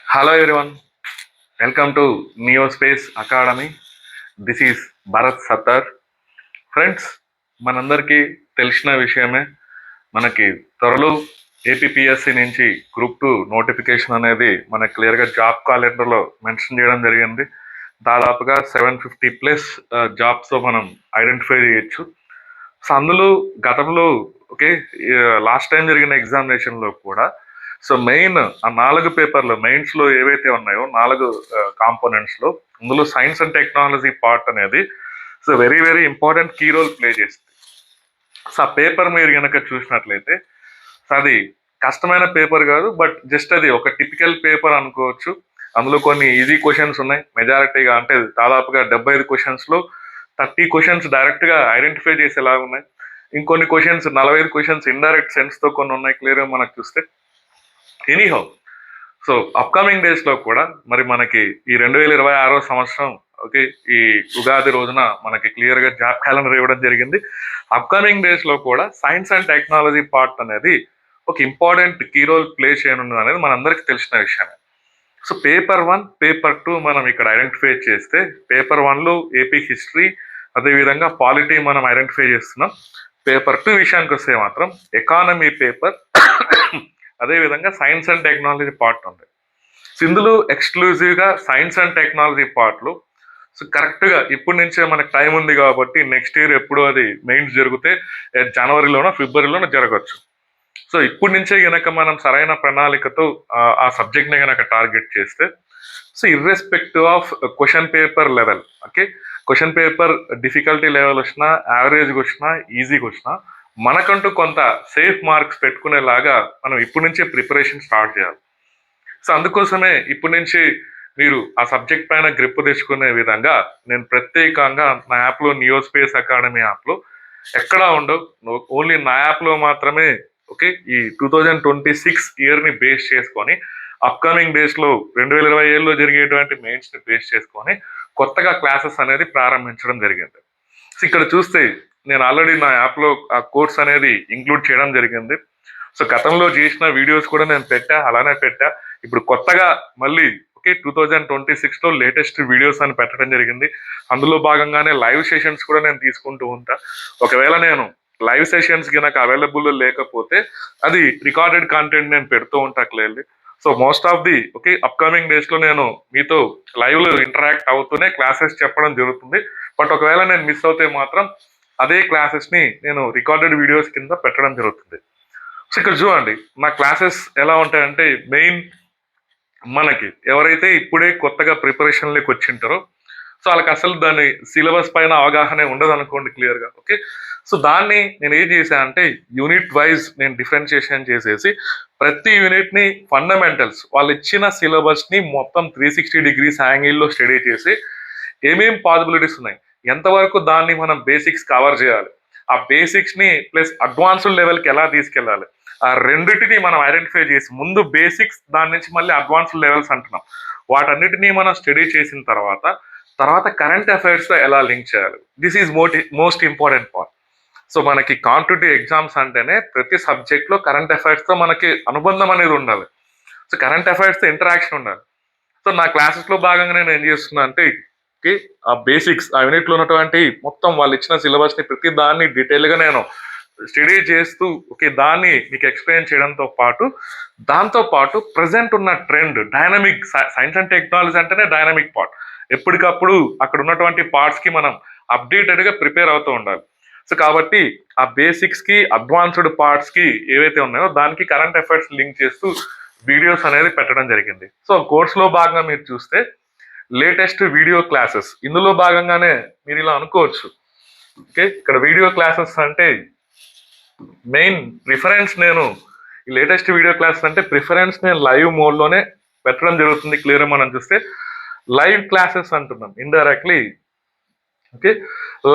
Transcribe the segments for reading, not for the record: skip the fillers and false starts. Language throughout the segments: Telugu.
Hello everyone, welcome to Neospace Academy. This is Bharat Sattar. Friends, మనందరికీ తెలిసిన విషయమే. మనకి త్వరలో ఏపీపీఎస్సి నుంచి గ్రూప్ 2 నోటిఫికేషన్ అనేది మనకి క్లియర్గా జాబ్ క్యాలెండర్లో మెన్షన్ చేయడం జరిగింది. దాదాపుగా 750+ జాబ్స్తో మనం ఐడెంటిఫై చేయొచ్చు. సో అందులో గతంలో ఓకే లాస్ట్ టైం జరిగిన ఎగ్జామినేషన్లో కూడా సో మెయిన్ ఆ 4 పేపర్లు మెయిన్స్లో ఏవైతే ఉన్నాయో 4 కాంపోనెంట్స్లో అందులో సైన్స్ అండ్ టెక్నాలజీ పార్ట్ అనేది so very very important key role play చేస్తుంది. సో ఆ పేపర్ మీరు కనుక చూసినట్లయితే సో అది కష్టమైన పేపర్ కాదు, బట్ జస్ట్ అది ఒక టిపికల్ పేపర్ అనుకోవచ్చు. అందులో కొన్ని ఈజీ క్వశ్చన్స్ ఉన్నాయి. మెజారిటీగా అంటే దాదాపుగా 75 క్వశ్చన్స్లో 30 క్వశ్చన్స్ డైరెక్ట్గా ఐడెంటిఫై చేసేలా ఉన్నాయి. ఇంకొన్ని క్వశ్చన్స్ 45 క్వశ్చన్స్ ఇండైరెక్ట్ సెన్స్తో కొన్ని ఉన్నాయి క్లియర్గా మనకు చూస్తే. ఎనీహౌ, సో అప్కమింగ్ డేస్లో కూడా మరి మనకి ఈ 2026 సంవత్సరం ఓకే ఈ ఉగాది రోజున మనకి క్లియర్గా జాబ్ క్యాలెండర్ ఇవ్వడం జరిగింది. అప్కమింగ్ డేస్లో కూడా సైన్స్ అండ్ టెక్నాలజీ పార్ట్ అనేది ఒక ఇంపార్టెంట్ కీ రోల్ ప్లే చేయనున్నది అనేది మనందరికీ తెలిసిన విషయమే. సో పేపర్ 1, పేపర్ 2 మనం ఇక్కడ ఐడెంటిఫై చేస్తే పేపర్ 1లో ఏపీ హిస్టరీ, అదేవిధంగా పాలిటీ మనం ఐడెంటిఫై చేస్తున్నాం. పేపర్ 2 విషయానికి వస్తే మాత్రం ఎకానమీ పేపర్ అదేవిధంగా సైన్స్ అండ్ టెక్నాలజీ పార్ట్ ఉంది. సో ఇందులో ఎక్స్క్లూజివ్గా సైన్స్ అండ్ టెక్నాలజీ పార్ట్లు సో కరెక్ట్గా ఇప్పటి నుంచే మనకు టైం ఉంది కాబట్టి నెక్స్ట్ ఇయర్ ఎప్పుడు అది మెయిన్స్ జరిగితే జనవరిలోనో ఫిబ్రవరిలోనో జరగచ్చు. సో ఇప్పటి నుంచే గనక మనం సరైన ప్రణాళికతో ఆ సబ్జెక్ట్ని గనక టార్గెట్ చేస్తే so irrespective of question paper level, okay question paper difficulty level వచ్చినా, యావరేజ్గా వచ్చినా, ఈజీగా వచ్చినా మనకంటూ కొంత సేఫ్ మార్క్స్ పెట్టుకునేలాగా మనం ఇప్పటి నుంచే ప్రిపరేషన్ స్టార్ట్ చేయాలి. సో అందుకోసమే ఇప్పటి నుంచి మీరు ఆ సబ్జెక్ట్ పైన గ్రిప్ తెచ్చుకునే విధంగా నేను ప్రత్యేకంగా నా యాప్లో నియోస్పేస్ అకాడమీ యాప్లో ఎక్కడా ఉండవు, ఓన్లీ నా యాప్లో మాత్రమే ఓకే ఈ 2026 ఇయర్ని బేస్ చేసుకొని అప్కమింగ్ డేస్లో 2027లో జరిగేటువంటి మెయిన్స్ని బేస్ చేసుకొని కొత్తగా క్లాసెస్ అనేది ప్రారంభించడం జరిగింది. సో ఇక్కడ చూస్తే నేను ఆల్రెడీ నా యాప్లో ఆ కోర్స్ అనేది ఇంక్లూడ్ చేయడం జరిగింది. సో గతంలో చేసిన వీడియోస్ కూడా నేను అలానే పెట్టా. ఇప్పుడు కొత్తగా మళ్ళీ ఓకే 2026లో లేటెస్ట్ వీడియోస్ అని పెట్టడం జరిగింది. అందులో భాగంగానే లైవ్ సెషన్స్ కూడా నేను తీసుకుంటూ ఉంటా. ఒకవేళ నేను లైవ్ సెషన్స్ నాకు అవైలబుల్ లేకపోతే అది రికార్డెడ్ కంటెంట్ నేను పెడుతూ ఉంటా clearly. So most of the okay upcoming డేస్లో నేను మీతో లైవ్లో ఇంటరాక్ట్ అవుతూనే క్లాసెస్ చెప్పడం జరుగుతుంది. బట్ ఒకవేళ నేను మిస్ అవుతే మాత్రం అదే క్లాసెస్ని నేను రికార్డెడ్ వీడియోస్ కింద పెట్టడం జరుగుతుంది. సో ఇక్కడ చూడండి నా క్లాసెస్ ఎలా ఉంటాయంటే మెయిన్ మనకి ఎవరైతే ఇప్పుడే కొత్తగా ప్రిపరేషన్లోకి వచ్చింటారో సో వాళ్ళకి అసలు దాని సిలబస్ పైన అవగాహన ఉండదు అనుకోండి క్లియర్గా. ఓకే సో దాన్ని నేను ఏం చేశాను అంటే యూనిట్ వైజ్ నేను డిఫరెన్షియేషన్ చేసేసి ప్రతి యూనిట్ని ఫండమెంటల్స్ వాళ్ళు ఇచ్చిన సిలబస్ని మొత్తం 360 డిగ్రీస్ యాంగిల్లో స్టడీ చేసి ఏమేం పాసిబిలిటీస్ ఉన్నాయి, ఎంతవరకు దాన్ని మనం బేసిక్స్ కవర్ చేయాలి, ఆ బేసిక్స్ని ప్లస్ అడ్వాన్స్డ్ లెవెల్కి ఎలా తీసుకెళ్ళాలి, ఆ రెండింటిని మనం ఐడెంటిఫై చేసి ముందు బేసిక్స్ దాని నుంచి మళ్ళీ అడ్వాన్స్డ్ లెవెల్స్ అంటున్నాం, వాటన్నిటినీ మనం స్టడీ చేసిన తర్వాత కరెంట్ అఫైర్స్తో ఎలా లింక్ చేయాలి. This is most important part. So మనకి కాంపిటేటివ్ ఎగ్జామ్స్ అంటేనే ప్రతి సబ్జెక్ట్లో కరెంట్ అఫైర్స్తో మనకి అనుబంధం అనేది ఉండాలి. సో కరెంట్ అఫైర్స్తో ఇంటరాక్షన్ ఉండాలి. సో నా క్లాసెస్లో భాగంగా నేను ఏం చేస్తున్నా అంటే ఆ బేసిక్స్ ఆ యూనిట్లో ఉన్నటువంటి మొత్తం వాళ్ళు ఇచ్చిన సిలబస్ని ప్రతి దాన్ని డీటెయిల్గా నేను స్టడీ చేస్తూ ఓకే దాన్ని మీకు ఎక్స్ప్లెయిన్ చేయడంతో పాటు ప్రజెంట్ ఉన్న trend dynamic science and technology అంటేనే డైనమిక్ పార్ట్. ఎప్పటికప్పుడు అక్కడ ఉన్నటువంటి పార్ట్స్కి మనం అప్డేటెడ్గా ప్రిపేర్ అవుతూ ఉండాలి. సో కాబట్టి ఆ బేసిక్స్కి అడ్వాన్స్డ్ పార్ట్స్కి ఏవైతే ఉన్నాయో దానికి కరెంట్ అఫైర్స్ లింక్ చేస్తూ వీడియోస్ అనేది పెట్టడం జరిగింది. సో కోర్సులో భాగంగా మీరు చూస్తే లేటెస్ట్ వీడియో క్లాసెస్ ఇందులో భాగంగానే మీరు ఇలా అనుకోవచ్చు. ఓకే ఇక్కడ వీడియో క్లాసెస్ అంటే మెయిన్ ప్రిఫరెన్స్ నేను ఈ లేటెస్ట్ వీడియో క్లాసెస్ అంటే ప్రిఫరెన్స్ నేను లైవ్ మోడ్లోనే పెట్టడం జరుగుతుంది. క్లియర్ మనం చూస్తే లైవ్ క్లాసెస్ అంటున్నాం ఇండైరెక్ట్లీ. ఓకే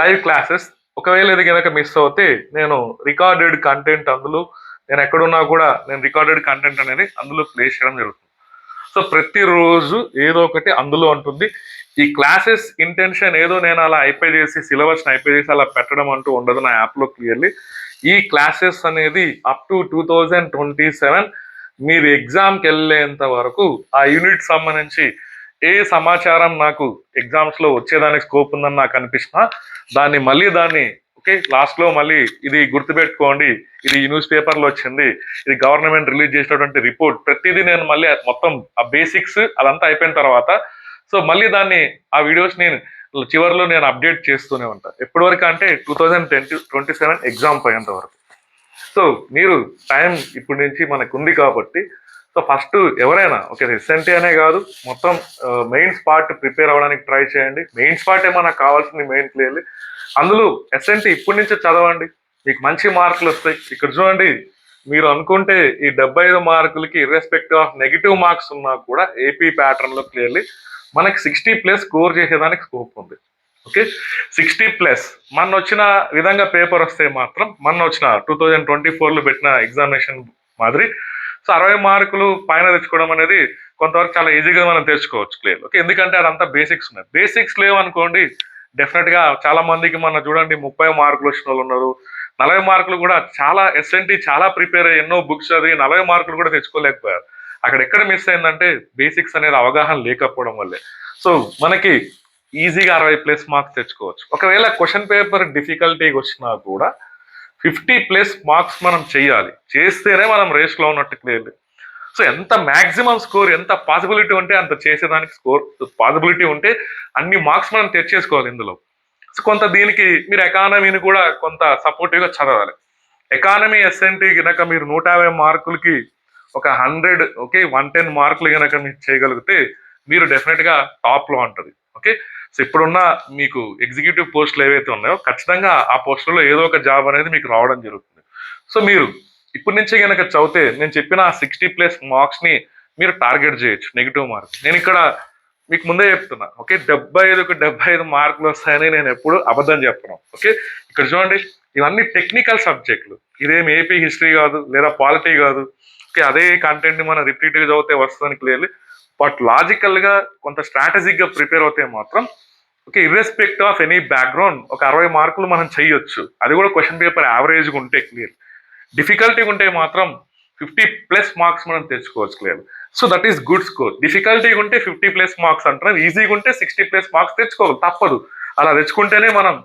లైవ్ క్లాసెస్ ఒకవేళ ఇది కనుక మిస్ అవుతే నేను రికార్డెడ్ కంటెంట్ అందులో నేను ఎక్కడున్నా కూడా నేను రికార్డెడ్ కంటెంట్ అనేది అందులో ప్లే చేయడం జరుగుతుంది. సో ప్రతిరోజు ఏదో ఒకటి అందులో ఉంటుంది. ఈ క్లాసెస్ ఇంటెన్షన్ ఏదో నేను అలా అయిపోయి చేసి సిలబస్ని అయిపోయి చేసి అలా పెట్టడం అంటూ ఉండదు నా యాప్లో క్లియర్లీ. ఈ క్లాసెస్ అనేది అప్ టు 2027 మీరు ఎగ్జామ్కి వెళ్ళేంత వరకు ఆ యూనిట్ సంబంధించి ఏ సమాచారం నాకు ఎగ్జామ్స్ లో వచ్చేదానికి స్కోప్ ఉందని నాకు అనిపిస్తున్నా దాన్ని ఓకే లాస్ట్ లో మళ్ళీ ఇది గుర్తుపెట్టుకోండి, ఇది న్యూస్ పేపర్ లో వచ్చింది, ఇది గవర్నమెంట్ రిలీజ్ చేసినటువంటి రిపోర్ట్, ప్రతిదీ నేను మళ్ళీ మొత్తం ఆ బేసిక్స్ అదంతా అయిపోయిన తర్వాత సో మళ్ళీ ఆ వీడియోస్ నేను చివరిలో నేను అప్డేట్ చేస్తూనే ఉంటాను. ఎప్పటి వరకు అంటే 2027 ఎగ్జామ్ పోయేంత వరకు. సో మీరు టైం ఇప్పటి నుంచి మనకు ఉంది కాబట్టి సో ఫస్ట్ ఎవరైనా ఓకే ఎస్ఎన్టీ అనే కాదు మొత్తం మెయిన్స్ పార్ట్ ప్రిపేర్ అవ్వడానికి ట్రై చేయండి. మెయిన్స్ పార్ట్ ఏమో నాకు కావాల్సింది మెయిన్ క్లియర్లీ. అందులో ఎస్ఎన్టీ ఇప్పటి నుంచే చదవండి, మీకు మంచి మార్కులు వస్తాయి. ఇక్కడ చూడండి, మీరు అనుకుంటే ఈ 75 మార్కులకి ఇర్రెస్పెక్టివ్ ఆఫ్ నెగిటివ్ మార్క్స్ ఉన్నా కూడా ఏపీ ప్యాటర్న్ లో క్లియర్లీ మనకి 60+ స్కోర్ చేసేదానికి స్కోప్ ఉంది. ఓకే 60+. మొన్న వచ్చిన విధంగా పేపర్ వస్తే మాత్రం మొన్న వచ్చిన 2024లో పెట్టిన ఎగ్జామినేషన్ మాదిరి సో 60 మార్కులు పైన తెచ్చుకోవడం అనేది కొంతవరకు చాలా ఈజీగా మనం తెచ్చుకోవచ్చు క్లియర్. ఓకే ఎందుకంటే అదంతా బేసిక్స్ ఉన్నాయి. బేసిక్స్ లేవనుకోండి డెఫినెట్ గా చాలా మందికి మన చూడండి 30 మార్కులు వచ్చిన వాళ్ళు ఉన్నారు, 40 మార్కులు కూడా చాలా ఎస్ఎన్టీ చాలా ప్రిపేర్ అయ్యి ఎన్నో బుక్స్ చదివి 40 మార్కులు కూడా తెచ్చుకోలేకపోయారు. అక్కడ ఎక్కడ మిస్ అయిందంటే బేసిక్స్ అనేది అవగాహన లేకపోవడం వల్లే. సో మనకి ఈజీగా 60+ మార్క్స్ తెచ్చుకోవచ్చు. ఒకవేళ క్వశ్చన్ పేపర్ డిఫికల్టీ వచ్చినా కూడా 50+ మార్క్స్ మనం చేయాలి, చేస్తేనే మనం రేస్లో ఉన్నట్టు క్లియర్లీ. సో ఎంత మాక్సిమం స్కోర్ ఎంత పాసిబిలిటీ ఉంటే అంత చేసేదానికి స్కోర్ పాసిబిలిటీ ఉంటే అన్ని మార్క్స్ మనం తెచ్చేసుకోవాలి ఇందులో. సో కొంత దీనికి మీరు ఎకానమీని కూడా కొంత సపోర్టివ్గా చదవాలి. ఎకానమీ ఎస్ఎన్టీ కనుక మీరు 150 మార్కులకి ఒక 100 ఓకే 110 మార్కులు కనుక మీరు చేయగలిగితే మీరు డెఫినెట్గా టాప్లో ఉంటుంది. ఓకే సో ఇప్పుడున్న మీకు ఎగ్జిక్యూటివ్ పోస్టులు ఏవైతే ఉన్నాయో ఖచ్చితంగా ఆ పోస్టులో ఏదో ఒక జాబ్ అనేది మీకు రావడం జరుగుతుంది. సో మీరు ఇప్పటి నుంచే కనుక చదివితే నేను చెప్పిన 60+ మార్క్స్ ని మీరు టార్గెట్ చేయొచ్చు. నెగిటివ్ మార్క్ నేను ఇక్కడ మీకు ముందే చెప్తున్నా. ఓకే 75కు 75 మార్కులు వస్తాయని నేను ఎప్పుడు అబద్ధం చెప్తున్నాను. ఓకే ఇక్కడ చూడండి, ఇవన్నీ టెక్నికల్ సబ్జెక్టులు, ఇదేం ఏపీ హిస్టరీ కాదు లేదా పాలిటీ కాదు. ఓకే అదే కంటెంట్ ని మనం రిపీట్ గా చదివితే వస్తుందని క్లియర్లీ. బట్ లాజికల్ గా కొంత స్ట్రాటజిక్ గా ప్రిపేర్ అవుతే మాత్రం okay irrespective of any background ఒక 60 మార్కులు మనం చేయొచ్చు. అది కూడా క్వశ్చన్ పేపర్ యావరేజ్గా ఉంటే క్లియర్. డిఫికల్టీ ఉంటే మాత్రం 50+ మార్క్స్ మనం తెచ్చుకోవచ్చు clear. So that is good score. Difficulty ఉంటే 50+ మార్క్స్ అంటున్నారు, ఈజీగా ఉంటే 60+ మార్క్స్ తెచ్చుకోవాలి, తప్పదు. అలా తెచ్చుకుంటేనే మనం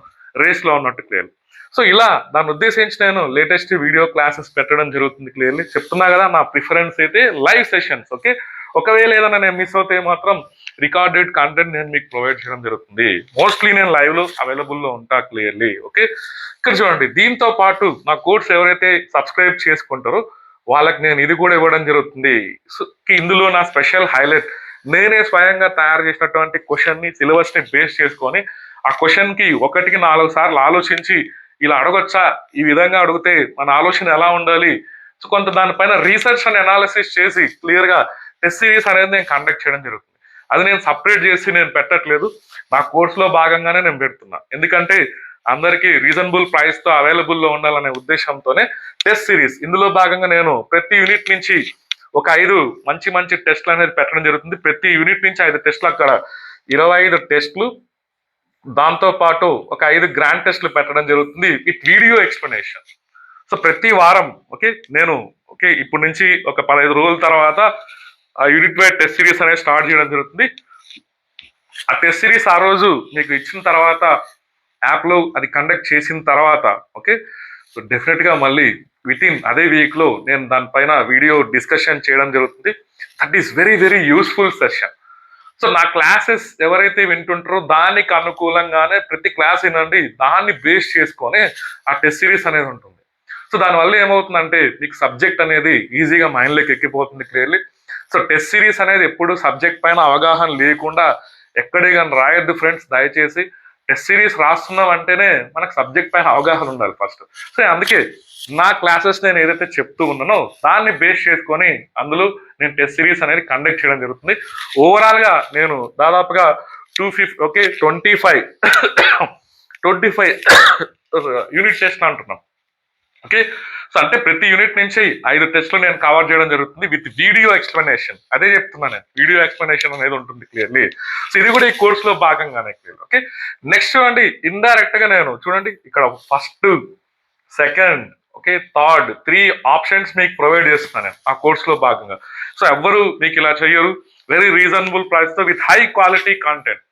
రేస్లో ఉన్నట్టు క్లియర్. సో ఇలా దాన్ని ఉద్దేశించి నేను లేటెస్ట్ వీడియో క్లాసెస్ పెట్టడం జరుగుతుంది క్లియర్లీ. చెప్తున్నా కదా నా ప్రిఫరెన్స్ అయితే లైవ్ సెషన్స్. ఓకే ఒకవేళ ఏదైనా నేను మిస్ అవుతే మాత్రం రికార్డెడ్ కంటెంట్ నేను మీకు ప్రొవైడ్ చేయడం జరుగుతుంది. మోస్ట్లీ నేను లైవ్ లో అవైలబుల్ లో ఉంటా క్లియర్లీ. ఓకే ఇక్కడ చూడండి, దీంతో పాటు నా కోర్స్ ఎవరైతే సబ్స్క్రైబ్ చేసుకుంటారో వాళ్ళకి నేను ఇది కూడా ఇవ్వడం జరుగుతుంది. సో ఇందులో నా స్పెషల్ హైలైట్ నేనే స్వయంగా తయారు చేసినటువంటి క్వశ్చన్ ని సిలబస్ ని బేస్ చేసుకొని ఆ క్వశ్చన్ కి 1కి 4 సార్లు ఆలోచించి ఇలా అడగొచ్చా, ఈ విధంగా అడిగితే మన ఆలోచన ఎలా ఉండాలి, సో కొంత దానిపైన రీసెర్చ్ అండ్ అనాలిసిస్ చేసి క్లియర్ గా టెస్ట్ సిరీస్ అనేది నేను కండక్ట్ చేయడం జరుగుతుంది. అది నేను సపరేట్ చేసి నేను పెట్టట్లేదు, నా కోర్సులో భాగంగానే నేను పెడుతున్నా. ఎందుకంటే అందరికీ రీజనబుల్ ప్రైస్ తో అవైలబుల్ లో ఉండాలనే ఉద్దేశంతోనే టెస్ట్ సిరీస్. ఇందులో భాగంగా నేను ప్రతి యూనిట్ నుంచి ఒక 5 మంచి మంచి టెస్ట్లు అనేది పెట్టడం జరుగుతుంది. ప్రతి యూనిట్ నుంచి 5 టెస్ట్లు, అక్కడ 25 టెస్ట్లు, దాంతో పాటు ఒక 5 గ్రాండ్ టెస్ట్లు పెట్టడం జరుగుతుంది విత్ వీడియో ఎక్స్ప్లెనేషన్. సో ప్రతి వారం ఓకే నేను ఓకే ఇప్పటి నుంచి ఒక 15 రోజుల తర్వాత ఆ యూనిట్ వైడ్ టెస్ట్ సిరీస్ అనేది స్టార్ట్ చేయడం జరుగుతుంది. ఆ టెస్ట్ సిరీస్ ఆ రోజు మీకు ఇచ్చిన తర్వాత యాప్లో అది కండక్ట్ చేసిన తర్వాత ఓకే సో డెఫినెట్గా మళ్ళీ విత్ ఇన్ అదే వీక్లో నేను దానిపైన వీడియో డిస్కషన్ చేయడం జరుగుతుంది. That is very very useful session. So నా క్లాసెస్ ఎవరైతే వింటుంటారో దానికి అనుకూలంగానే ప్రతి క్లాస్ వినండి, దాన్ని బేస్ చేసుకొని ఆ టెస్ట్ సిరీస్ అనేది ఉంటుంది. సో దానివల్ల ఏమవుతుందంటే మీకు సబ్జెక్ట్ అనేది ఈజీగా మైండ్లోకి ఎక్కిపోతుంది క్లియర్లీ. సో టెస్ట్ సిరీస్ అనేది ఎప్పుడు సబ్జెక్ట్ పైన అవగాహన లేకుండా ఎక్కడే కానీ రాయొద్దు ఫ్రెండ్స్. దయచేసి టెస్ట్ సిరీస్ రాస్తున్నాం అంటేనే మనకు సబ్జెక్ట్ పైన అవగాహన ఉండాలి ఫస్ట్. సో అందుకే నా క్లాసెస్ నేను ఏదైతే చెప్తూ ఉన్నానో దాన్ని బేస్ చేసుకొని అందులో నేను టెస్ట్ సిరీస్ అనేది కండక్ట్ చేయడం జరుగుతుంది. ఓవరాల్ గా నేను దాదాపుగా 250 ఓకే 25 యూనిట్ టెస్ట్ అంటున్నాం. ఓకే సో అంటే ప్రతి యూనిట్ నుంచి 5 టెస్ట్లు నేను కవర్ చేయడం జరుగుతుంది విత్ వీడియో ఎక్స్ప్లెనేషన్. అదే చెప్తున్నాను, వీడియో ఎక్స్ప్లెనేషన్ అనేది ఉంటుంది క్లియర్లీ. సో ఇది కూడా ఈ కోర్సులో భాగంగానే క్లియర్. ఓకే నెక్స్ట్ చూడండి, ఇండైరెక్ట్ గా నేను చూడండి ఇక్కడ 1st 2nd okay, third 3 options మీకు ప్రొవైడ్ చేస్తున్నాను నేను ఆ కోర్స్లో భాగంగా. సో ఎవ్వరు మీకు ఇలా చెయ్యరు. వెరీ రీజనబుల్ ప్రైస్తో with high quality content.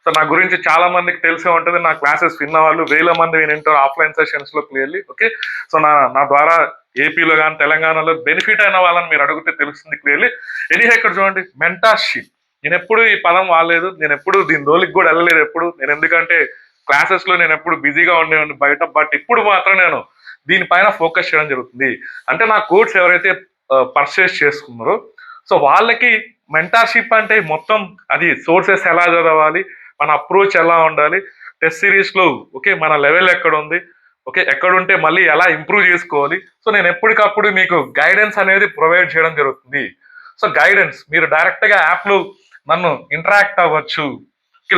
So నా గురించి చాలా మందికి తెలిసే ఉంటుంది, నా క్లాసెస్ విన్న వాళ్ళు వేల మంది వింటారు ఆఫ్లైన్ సెషన్స్ లో క్లియర్లీ. ఓకే, సో నా ద్వారా ఏపీలో కానీ తెలంగాణలో బెనిఫిట్ అయిన వాళ్ళని మీరు అడిగితే తెలుస్తుంది క్లియర్లీ. ఎనీహే ఇక్కడ చూడండి, మెంటార్షిప్. నేను ఎప్పుడు ఈ పదం వాడలేదు, నేను ఎప్పుడు దీని జోలికి కూడా వెళ్ళలేదు ఎప్పుడు. నేను ఎందుకంటే క్లాసెస్ లో నేను ఎప్పుడు బిజీగా ఉండేవాడిని బయట. బట్ ఇప్పుడు మాత్రం నేను దీనిపైన ఫోకస్ చేయడం జరుగుతుంది. అంటే నా కోర్స్ ఎవరైతే పర్చేస్ చేసుకున్నారో సో వాళ్ళకి మెంటార్షిప్ అంటే మొత్తం అది సోర్సెస్ ఎలా చదవాలి, మన అప్రోచ్ ఎలా ఉండాలి, టెస్ట్ సిరీస్ లో ఓకే మన లెవెల్ ఎక్కడ ఉంది, ఓకే ఎక్కడ ఉంటే మళ్ళీ ఎలా ఇంప్రూవ్ చేసుకోవాలి. సో నేను ఎప్పటికప్పుడు మీకు గైడెన్స్ అనేది ప్రొవైడ్ చేయడం జరుగుతుంది. సో గైడెన్స్ మీరు డైరెక్ట్ గా యాప్ లో నన్ను ఇంటరాక్ట్ అవ్వచ్చు,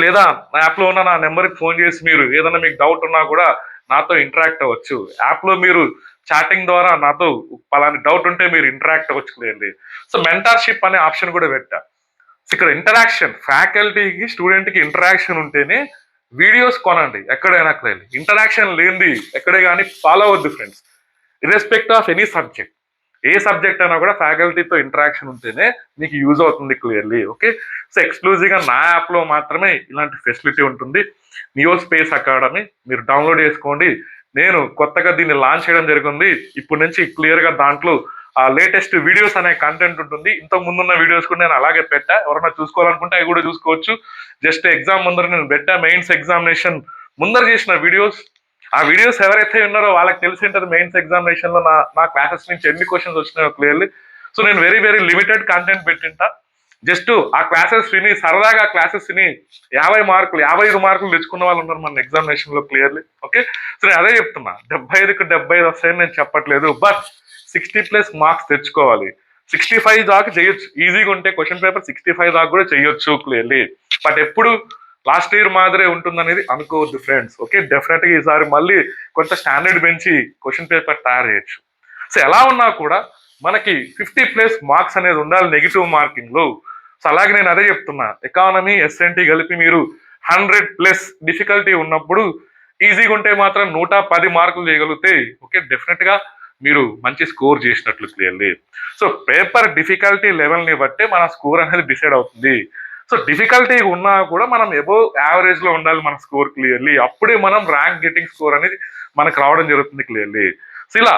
లేదా నా యాప్ లో ఉన్న నా నెంబర్కి ఫోన్ చేసి మీరు ఏదైనా మీకు డౌట్ ఉన్నా కూడా నాతో ఇంటరాక్ట్ అవ్వచ్చు. యాప్ లో మీరు చాటింగ్ ద్వారా నాతో పలాని డౌట్ ఉంటే మీరు ఇంటరాక్ట్ అవ్వచ్చు లేండి. సో మెంటార్షిప్ అనే ఆప్షన్ కూడా పెట్టా. ఇక్కడ ఇంటరాక్షన్, ఫ్యాకల్టీకి స్టూడెంట్కి ఇంటరాక్షన్ ఉంటేనే వీడియోస్ కొనండి ఎక్కడైనా వెళ్ళి. ఇంటరాక్షన్ లేనిది ఎక్కడే కానీ ఫాలో అవ్వద్దు friends, irrespective of any subject. ఏ సబ్జెక్ట్ అయినా కూడా ఫ్యాకల్టీతో ఇంటరాక్షన్ ఉంటేనే మీకు యూజ్ అవుతుంది క్లియర్లీ. ఓకే, సో ఎక్స్క్లూజివ్గా నా యాప్లో మాత్రమే ఇలాంటి ఫెసిలిటీ ఉంటుంది. నియో స్పేస్ అకాడమీ మీరు డౌన్లోడ్ చేసుకోండి. నేను కొత్తగా దీన్ని లాంచ్ చేయడం జరిగింది. ఇప్పటి నుంచి క్లియర్గా దాంట్లో ఆ లేటెస్ట్ వీడియోస్ అనే కంటెంట్ ఉంటుంది. ఇంతకు ముందున్న వీడియోస్ కూడా నేను అలాగే పెట్టా, ఎవరైనా చూసుకోవాలనుకుంటే అవి కూడా చూసుకోవచ్చు. జస్ట్ ఎగ్జామ్ ముందర నేను పెట్టా, మెయిన్స్ ఎగ్జామినేషన్ ముందర చేసిన వీడియోస్. ఆ వీడియోస్ ఎవరైతే ఉన్నారో వాళ్ళకి తెలిసి ఉంటుంది మెయిన్స్ ఎగ్జామినేషన్ లో నా క్లాసెస్ నుంచి ఎన్ని క్వశ్చన్స్ వచ్చినాయో క్లియర్లీ. సో నేను వెరీ వెరీ లిమిటెడ్ కంటెంట్ పెట్టింటా. జస్ట్ ఆ క్లాసెస్ విని సరదాగా క్లాసెస్ విని 50 మార్కులు 55 మార్కులు తెచ్చుకున్న వాళ్ళు ఉన్నారు మన ఎగ్జామినేషన్ లో క్లియర్లీ. ఓకే, సో నేను అదే చెప్తున్నా, 75కి 75 వస్తాయని నేను చెప్పట్లేదు. బట్ 60+ మార్క్స్ తెచ్చుకోవాలి. 65 దాకా చేయొచ్చు, ఈజీగా ఉంటే క్వశ్చన్ పేపర్ 65 దాకా కూడా చేయొచ్చు క్లియర్లీ. బట్ ఎప్పుడు లాస్ట్ ఇయర్ మాదిరే ఉంటుందనేది అనుకోవద్దు ఫ్రెండ్స్. ఓకే, డెఫినెట్ గా ఈసారి మళ్ళీ కొంత స్టాండర్డ్ పెంచి క్వశ్చన్ పేపర్ తయారు చేయొచ్చు. సో ఎలా ఉన్నా కూడా మనకి 50+ మార్క్స్ అనేది ఉండాలి నెగిటివ్ మార్కింగ్ లో. సో అలాగే నేను అదే చెప్తున్నా, ఎకానమీ ఎస్ఎన్టీ కలిపి మీరు 100+ డిఫికల్టీ ఉన్నప్పుడు ఈజీగా ఉంటే మాత్రం 110 మార్కులు చేయగలిగితే ఓకే డెఫినెట్ గా మీరు మంచి స్కోర్ చేసినట్లు క్లియర్లీ. సో పేపర్ డిఫికల్టీ లెవెల్ని బట్టే మన స్కోర్ అనేది డిసైడ్ అవుతుంది. సో డిఫికల్టీ ఉన్నా కూడా మనం అబోవ్ యావరేజ్ లో ఉండాలి మన స్కోర్ క్లియర్లీ. అప్పుడే మనం ర్యాంక్ గెటింగ్ స్కోర్ అనేది మనకు రావడం జరుగుతుంది క్లియర్లీ. సో ఇలా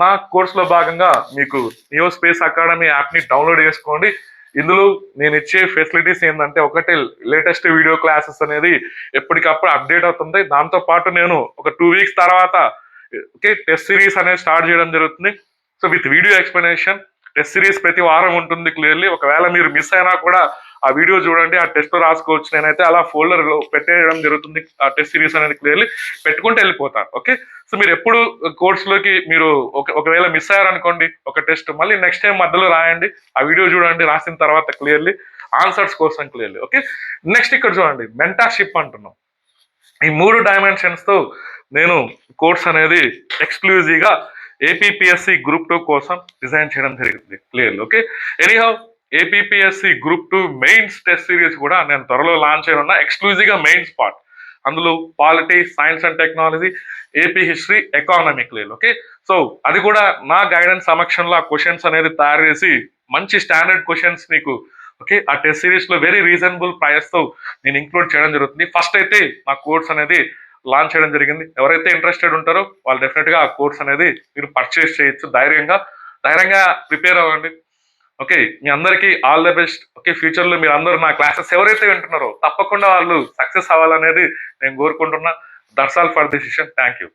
నా కోర్సులో భాగంగా మీకు నియో స్పేస్ అకాడమీ యాప్ని డౌన్లోడ్ చేసుకోండి. ఇందులో నేను ఇచ్చే ఫెసిలిటీస్ ఏంటంటే, ఒకటి లేటెస్ట్ వీడియో క్లాసెస్ అనేది ఎప్పటికప్పుడు అప్డేట్ అవుతుంది. దాంతో పాటు నేను ఒక 2 వీక్స్ తర్వాత ఓకే టెస్ట్ సిరీస్ అనేది స్టార్ట్ చేయడం జరుగుతుంది. So with video explanation test series ప్రతి వారం ఉంటుంది క్లియర్లీ. ఒకవేళ మీరు మిస్ అయినా కూడా ఆ వీడియో చూడండి, ఆ టెస్ట్ రాసుకోవచ్చు. నేనైతే అలా ఫోల్డర్ లో పెట్టేయడం జరుగుతుంది ఆ టెస్ట్ సిరీస్ అనేది క్లియర్లీ, పెట్టుకుంటే వెళ్ళిపోతాను. ఓకే, సో మీరు ఎప్పుడు కోర్సులోకి మీరు ఒకవేళ మిస్ అయ్యారనుకోండి ఒక టెస్ట్, మళ్ళీ నెక్స్ట్ టైం మధ్యలో రాయండి, ఆ వీడియో చూడండి, రాసిన తర్వాత క్లియర్లీ ఆన్సర్స్ కోసం క్లియర్లీ. ఓకే, నెక్స్ట్ ఇక్కడ చూడండి, మెంటార్షిప్ అంటున్నాం. ఈ 3 డైమెన్షన్స్ తో నేను కోర్స్ అనేది ఎక్స్క్లూజివ్ గా ఏపీపీఎస్సి గ్రూప్ 2 కోసం డిజైన్ చేయడం జరిగింది clearly. Okay, anyhow APPSC group 2 mains test series కూడా నేను త్వరలో లాంచ్ చేయనున్నా. ఎక్స్క్లూజివ్ గా మెయిన్స్ పార్ట్, అందులో polity, science and technology, AP history, economy clear. Okay, so అది కూడా నా గైడెన్స్ సమక్షంలో ఆ క్వశ్చన్స్ అనేది తయారు చేసి మంచి స్టాండర్డ్ క్వశ్చన్స్ మీకు ఓకే ఆ టెస్ట్ సిరీస్ లో వెరీ రీజనబుల్ ప్రైస్ తో నేను ఇంక్లూడ్ చేయడం జరుగుతుంది. ఫస్ట్ అయితే నా కోర్స్ అనేది లాంచ్ చేయడం జరిగింది. ఎవరైతే ఇంట్రెస్టెడ్ ఉంటారో వాళ్ళు డెఫినెట్ గా ఆ కోర్స్ అనేది మీరు పర్చేస్ చేయొచ్చు. ధైర్యంగా ప్రిపేర్ అవ్వండి. ఓకే, మీ అందరికీ all the best. Okay, future లో మీరు అందరూ నా క్లాసెస్ ఎవరైతే వింటున్నారో తప్పకుండా వాళ్ళు సక్సెస్ అవ్వాలనేది నేను కోరుకుంటున్నా. That's all for this session. Thank you.